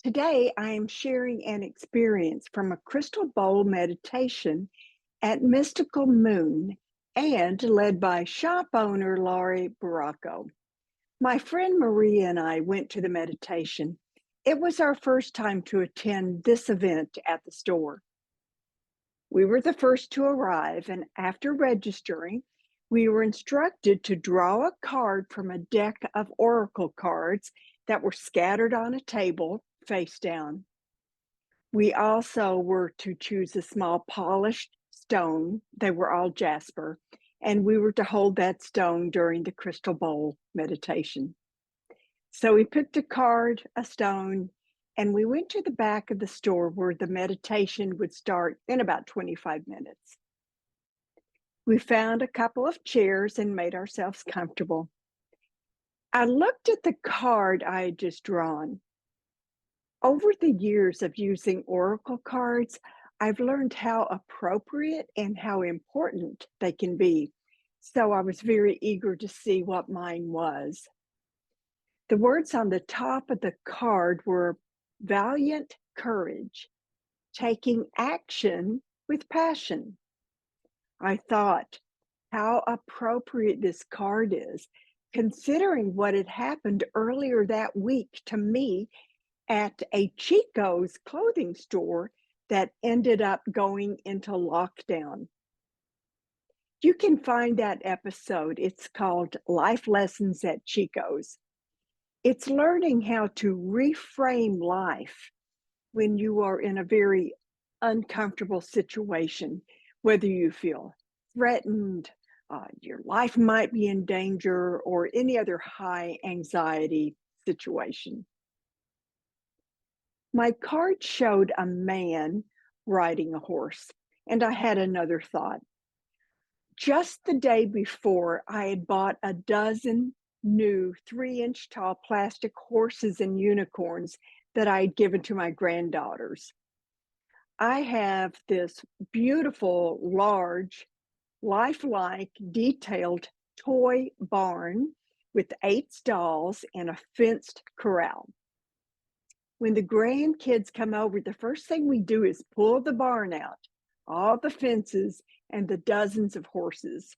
Today, I am sharing an experience from a crystal bowl meditation at Mystical Moon and led by shop owner Laurie Barraco. My friend Maria and I went to the meditation. It was our first time to attend this event at the store. We were the first to arrive, and after registering, we were instructed to draw a card from a deck of oracle cards that were scattered on a table face down. We also were to choose a small polished stone. They were all jasper, and we were to hold that stone during the crystal bowl meditation. So we picked a card, a stone, and we went to the back of the store where the meditation would start in about 25 minutes. We found a couple of chairs and made ourselves comfortable. I looked at the card I had just drawn. Over the years of using oracle cards, I've learned how appropriate and how important they can be. So I was very eager to see what mine was. The words on the top of the card were valiant courage, taking action with passion. I thought, how appropriate this card is, considering what had happened earlier that week to me at a Chico's clothing store that ended up going into lockdown. You can find that episode. It's called Life Lessons at Chico's. It's learning how to reframe life when you are in a very uncomfortable situation, whether you feel threatened, your life might be in danger, or any other high anxiety situation. My card showed a man riding a horse, and I had another thought. Just the day before, I had bought a dozen new 3-inch tall plastic horses and unicorns that I had given to my granddaughters. I have this beautiful, large, lifelike, detailed toy barn with 8 stalls and a fenced corral. When the grandkids come over, the first thing we do is pull the barn out, all the fences, and the dozens of horses.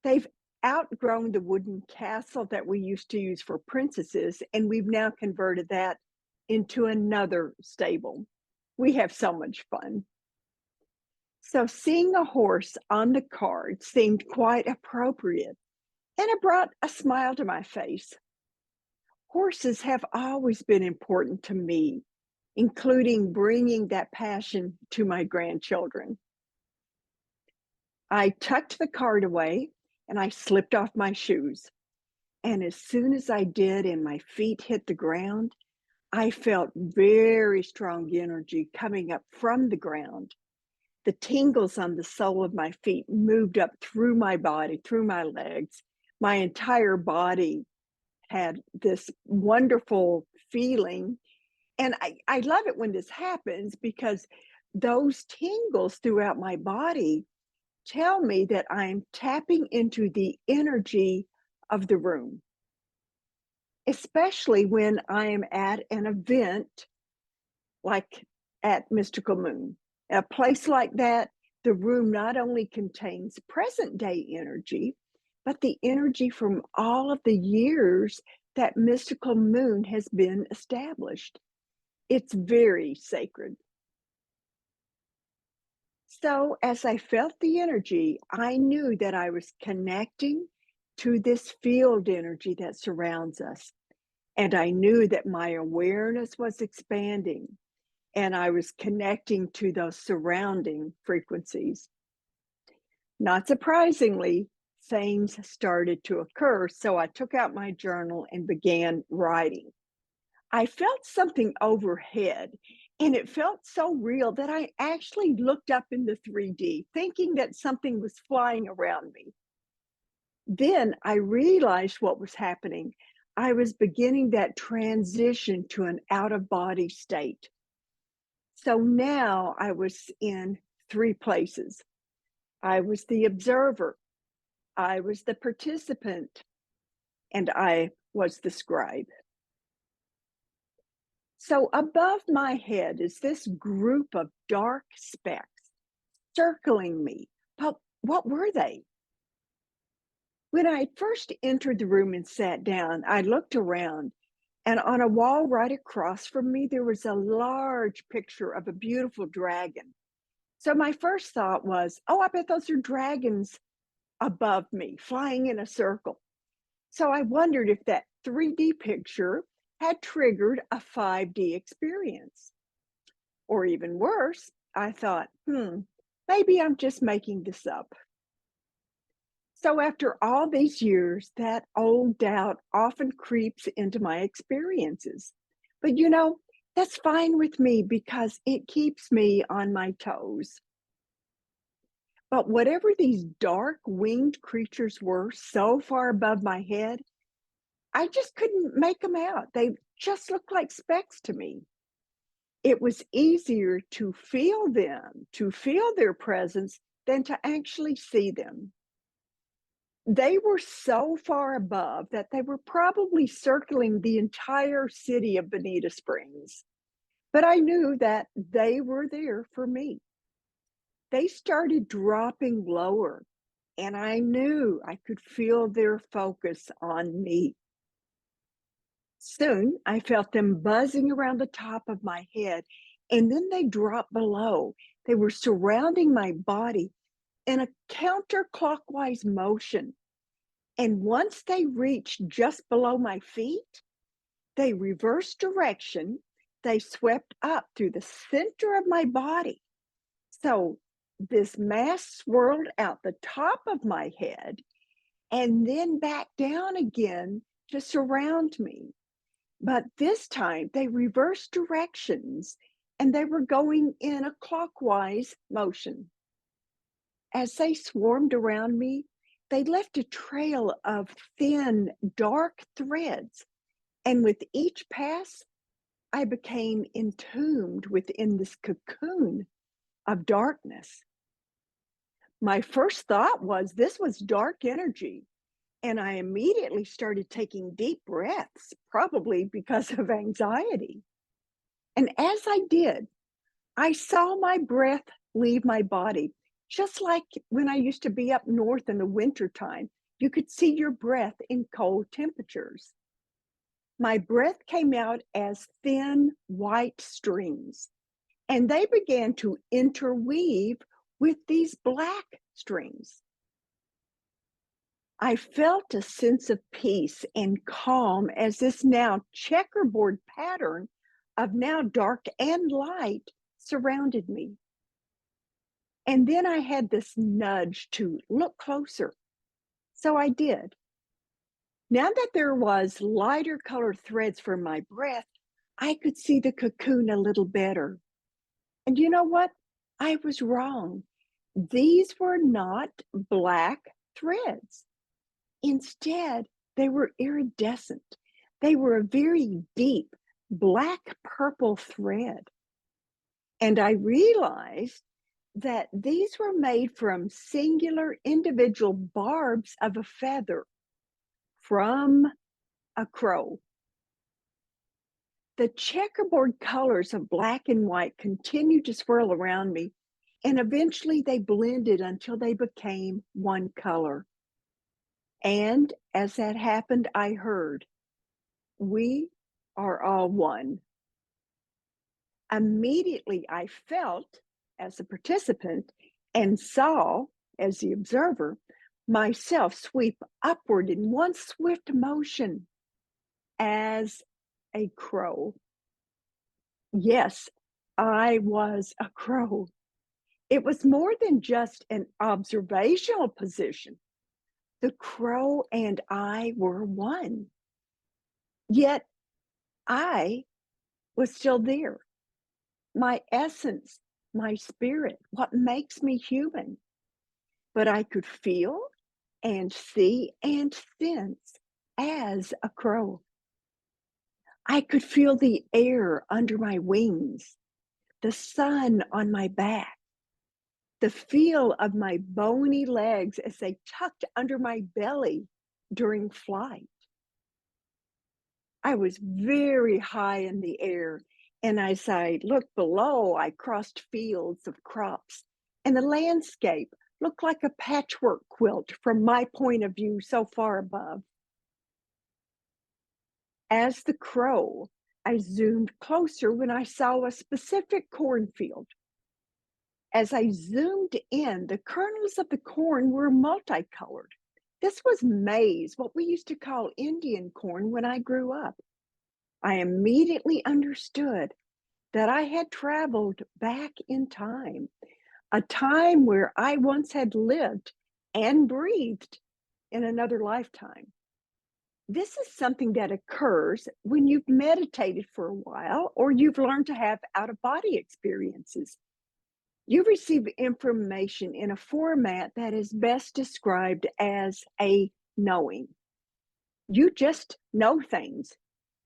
They've outgrown the wooden castle that we used to use for princesses, and we've now converted that into another stable. We have so much fun. So seeing a horse on the card seemed quite appropriate, and it brought a smile to my face. Horses have always been important to me, including bringing that passion to my grandchildren. I tucked the card away and I slipped off my shoes. And as soon as I did and my feet hit the ground, I felt very strong energy coming up from the ground. The tingles on the sole of my feet moved up through my body, through my legs. My entire body had this wonderful feeling. And I love it when this happens because those tingles throughout my body tell me that I'm tapping into the energy of the room, especially when I am at an event like at Mystical Moon. A place like that, the room not only contains present day energy, but the energy from all of the years that Mystical Moon has been established. It's very sacred. So as I felt the energy, I knew that I was connecting to this field energy that surrounds us. And I knew that my awareness was expanding and I was connecting to those surrounding frequencies. Not surprisingly, things started to occur, so I took out my journal and began writing. I felt something overhead, and it felt so real that I actually looked up in the 3D, thinking that something was flying around me. Then I realized what was happening. I was beginning that transition to an out-of-body state. So now I was in 3 places. I was the observer, I was the participant, and I was the scribe. So above my head is this group of dark specks circling me. But what were they? When I first entered the room and sat down, I looked around, and on a wall right across from me, there was a large picture of a beautiful dragon. So my first thought was, oh, I bet those are dragons above me, flying in a circle. So I wondered if that 3D picture had triggered a 5D experience. Or even worse, I thought, maybe I'm just making this up. So after all these years, that old doubt often creeps into my experiences. But that's fine with me because it keeps me on my toes. But whatever these dark winged creatures were so far above my head, I just couldn't make them out. They just looked like specks to me. It was easier to feel them, to feel their presence, than to actually see them. They were so far above that they were probably circling the entire city of Bonita Springs. But I knew that they were there for me. They started dropping lower, and I knew I could feel their focus on me. Soon, I felt them buzzing around the top of my head, and then they dropped below. They were surrounding my body in a counterclockwise motion. And once they reached just below my feet, they reversed direction. They swept up through the center of my body. So this mass swirled out the top of my head and then back down again to surround me. But this time they reversed directions and they were going in a clockwise motion. As they swarmed around me, they left a trail of thin, dark threads. And with each pass, I became entombed within this cocoon of darkness. My first thought was this was dark energy. And I immediately started taking deep breaths, probably because of anxiety. And as I did, I saw my breath leave my body, just like when I used to be up north in the wintertime. You could see your breath in cold temperatures. My breath came out as thin white strings, and they began to interweave with these black strings. I felt a sense of peace and calm as this now checkerboard pattern of now dark and light surrounded me. And then I had this nudge to look closer. So I did. Now that there was lighter colored threads for my breath, I could see the cocoon a little better. And you know what? I was wrong. These were not black threads. Instead, they were iridescent. They were a very deep black purple thread. And I realized that these were made from singular individual barbs of a feather from a crow. The checkerboard colors of black and white continued to swirl around me, and eventually they blended until they became one color. And as that happened, I heard, "We are all one." Immediately, I felt, as a participant, and saw, as the observer, myself sweep upward in one swift motion as a crow. Yes, I was a crow. It was more than just an observational position. The crow and I were one. Yet I was still there. My essence, my spirit, what makes me human. But I could feel and see and sense as a crow. I could feel the air under my wings, the sun on my back, the feel of my bony legs as they tucked under my belly during flight. I was very high in the air, And as I looked below, I crossed fields of crops, and the landscape looked like a patchwork quilt from my point of view so far above. As the crow, I zoomed closer when I saw a specific cornfield. As I zoomed in, the kernels of the corn were multicolored. This was maize, what we used to call Indian corn when I grew up. I immediately understood that I had traveled back in time, a time where I once had lived and breathed in another lifetime. This is something that occurs when you've meditated for a while or you've learned to have out of body experiences. You receive information in a format that is best described as a knowing. You just know things.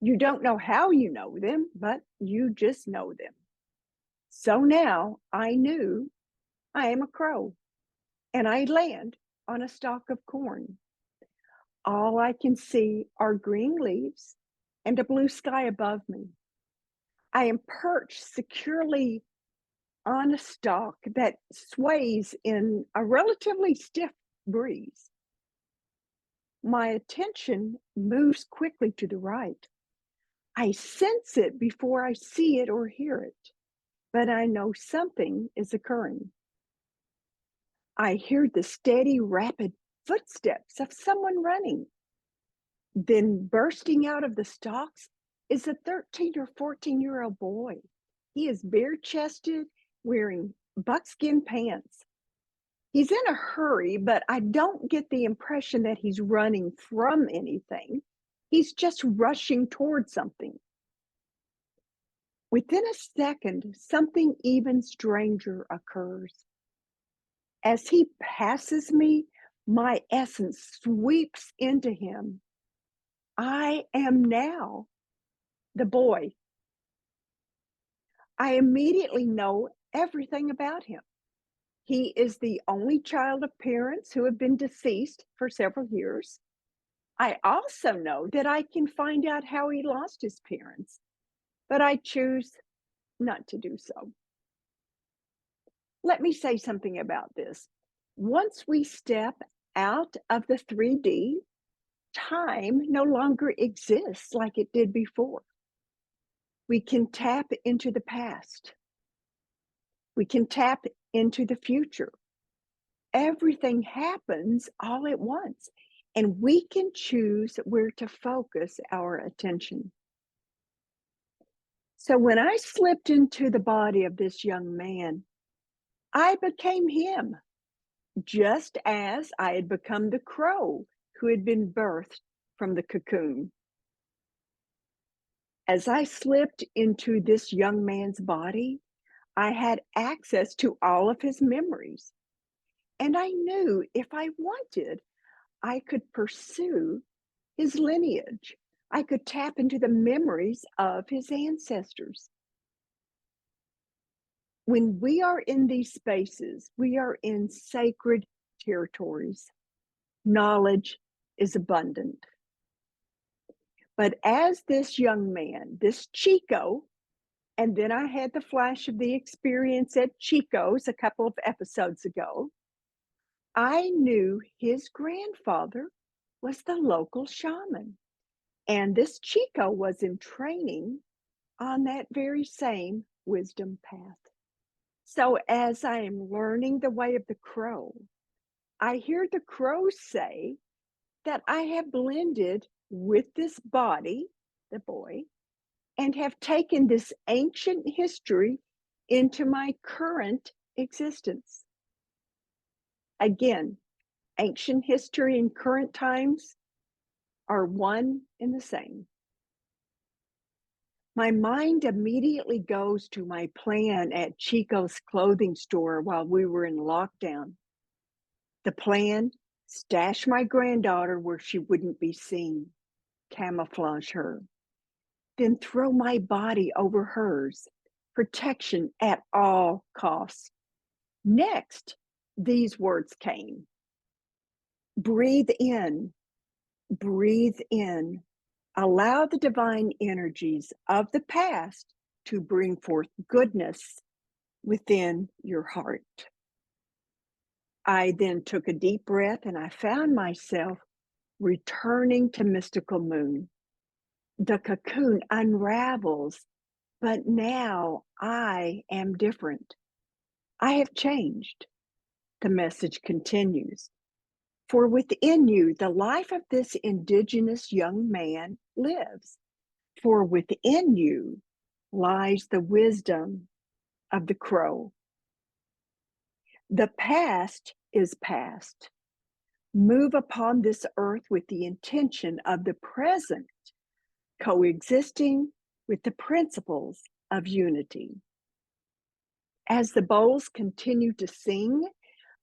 You don't know how you know them, but you just know them. So now I knew I am a crow and I land on a stalk of corn. All I can see are green leaves and a blue sky above me. I am perched securely on a stalk that sways in a relatively stiff breeze. My attention moves quickly to the right. I sense it before I see it or hear it, but I know something is occurring. I hear the steady, rapid footsteps of someone running. Then, bursting out of the stalks is a 13 or 14-year-old boy. He is bare chested, wearing buckskin pants. He's in a hurry, but I don't get the impression that he's running from anything. He's just rushing towards something. Within a second, something even stranger occurs. As he passes me, my essence sweeps into him. I am now the boy. I immediately know everything about him. He is the only child of parents who have been deceased for several years. I also know that I can find out how he lost his parents, but I choose not to do so. Let me say something about this. Once we step out of the 3D, time no longer exists like it did before. We can tap into the past. We can tap into the future. Everything happens all at once, and we can choose where to focus our attention. So when I slipped into the body of this young man, I became him, just as I had become the crow who had been birthed from the cocoon. As I slipped into this young man's body, I had access to all of his memories. And I knew if I wanted, I could pursue his lineage. I could tap into the memories of his ancestors. When we are in these spaces, we are in sacred territories. Knowledge is abundant. But as this young man, this Chico, and then I had the flash of the experience at Chico's a couple of episodes ago, I knew his grandfather was the local shaman. And this Chico was in training on that very same wisdom path. So as I am learning the way of the crow, I hear the crow say that I have blended with this body, the boy, and have taken this ancient history into my current existence. Again, ancient history and current times are one and the same. My mind immediately goes to my plan at Chico's clothing store while we were in lockdown. The plan: stash my granddaughter where she wouldn't be seen, camouflage her, then throw my body over hers, protection at all costs. Next, these words came: breathe in, breathe in. Allow the divine energies of the past to bring forth goodness within your heart. I then took a deep breath and I found myself returning to Mystical Moon. The cocoon unravels, but now I am different. I have changed. The message continues. For within you, the life of this indigenous young man lives. For within you lies the wisdom of the crow. The past is past. Move upon this earth with the intention of the present coexisting with the principles of unity. As the bowls continued to sing,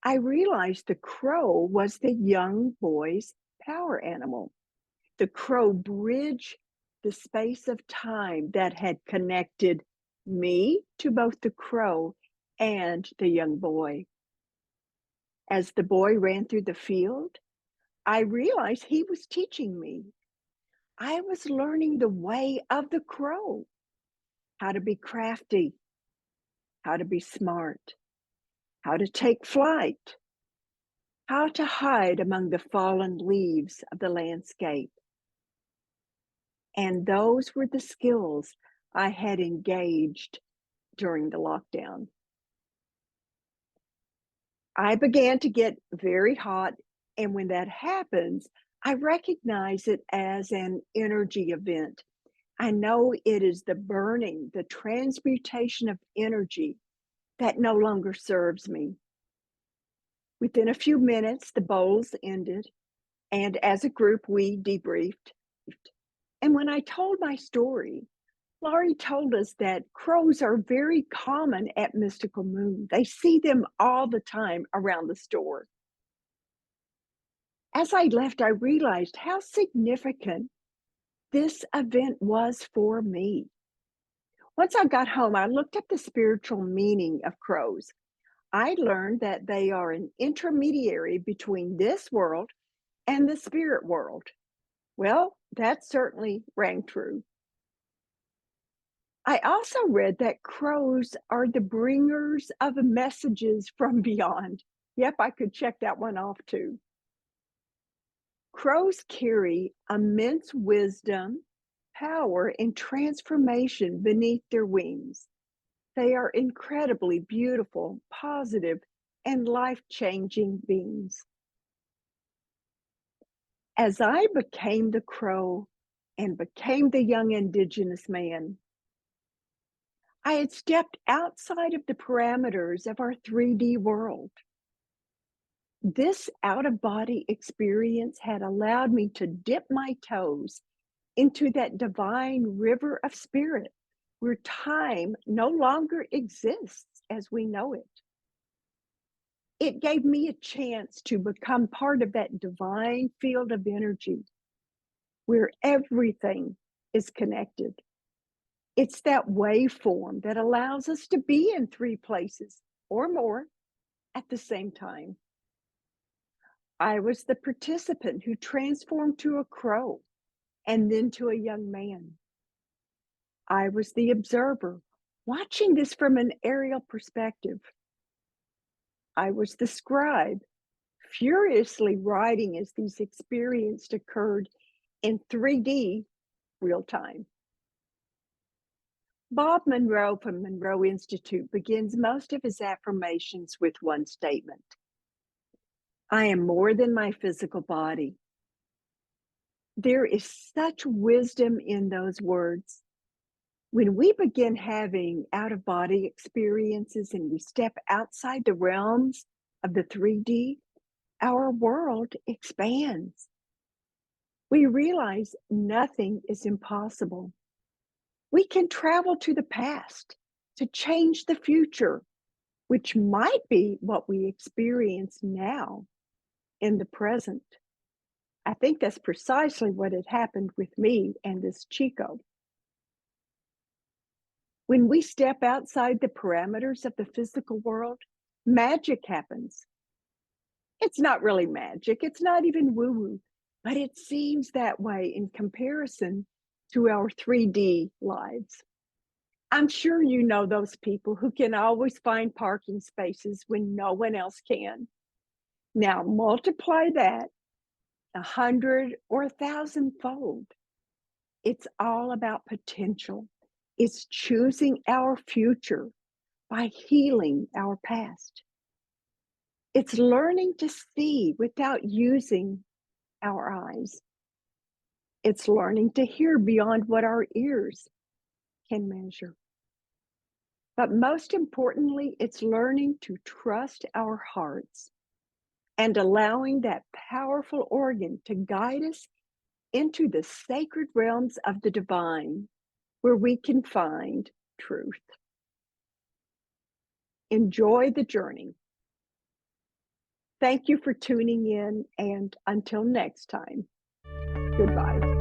I realized the crow was the young boy's power animal. The crow bridged the space of time that had connected me to both the crow and the young boy. As the boy ran through the field, I realized he was teaching me. I was learning the way of the crow, how to be crafty, how to be smart, how to take flight, how to hide among the fallen leaves of the landscape. And those were the skills I had engaged during the lockdown. I began to get very hot, and when that happens, I recognize it as an energy event. I know it is the burning, the transmutation of energy that no longer serves me. Within a few minutes, the bowls ended, and as a group, we debriefed. And when I told my story, Laurie told us that crows are very common at Mystical Moon. They see them all the time around the store. As I left, I realized how significant this event was for me. Once I got home, I looked up the spiritual meaning of crows. I learned that they are an intermediary between this world and the spirit world. Well, that certainly rang true. I also read that crows are the bringers of messages from beyond. Yep, I could check that one off too. Crows carry immense wisdom, power, and transformation beneath their wings. They are incredibly beautiful, positive, and life-changing beings. As I became the crow and became the young indigenous man, I had stepped outside of the parameters of our 3D world. This out-of-body experience had allowed me to dip my toes into that divine river of spirit where time no longer exists as we know it. It gave me a chance to become part of that divine field of energy where everything is connected. It's that waveform that allows us to be in 3 places or more at the same time. I was the participant who transformed to a crow and then to a young man. I was the observer, watching this from an aerial perspective. I was the scribe, furiously writing as these experiences occurred in 3D real time. Bob Monroe from Monroe Institute begins most of his affirmations with one statement. I am more than my physical body. There is such wisdom in those words. When we begin having out-of-body experiences and we step outside the realms of the 3D, our world expands. We realize nothing is impossible. We can travel to the past to change the future, which might be what we experience now in the present. I think that's precisely what had happened with me and this Chico. When we step outside the parameters of the physical world, magic happens. It's not really magic, it's not even woo-woo, but it seems that way in comparison to our 3D lives. I'm sure you know those people who can always find parking spaces when no one else can. Now multiply that 100 or 1,000-fold. It's all about potential. It's choosing our future by healing our past. It's learning to see without using our eyes. It's learning to hear beyond what our ears can measure. But most importantly, it's learning to trust our hearts and allowing that powerful organ to guide us into the sacred realms of the divine, where we can find truth. Enjoy the journey. Thank you for tuning in, and until next time, goodbye.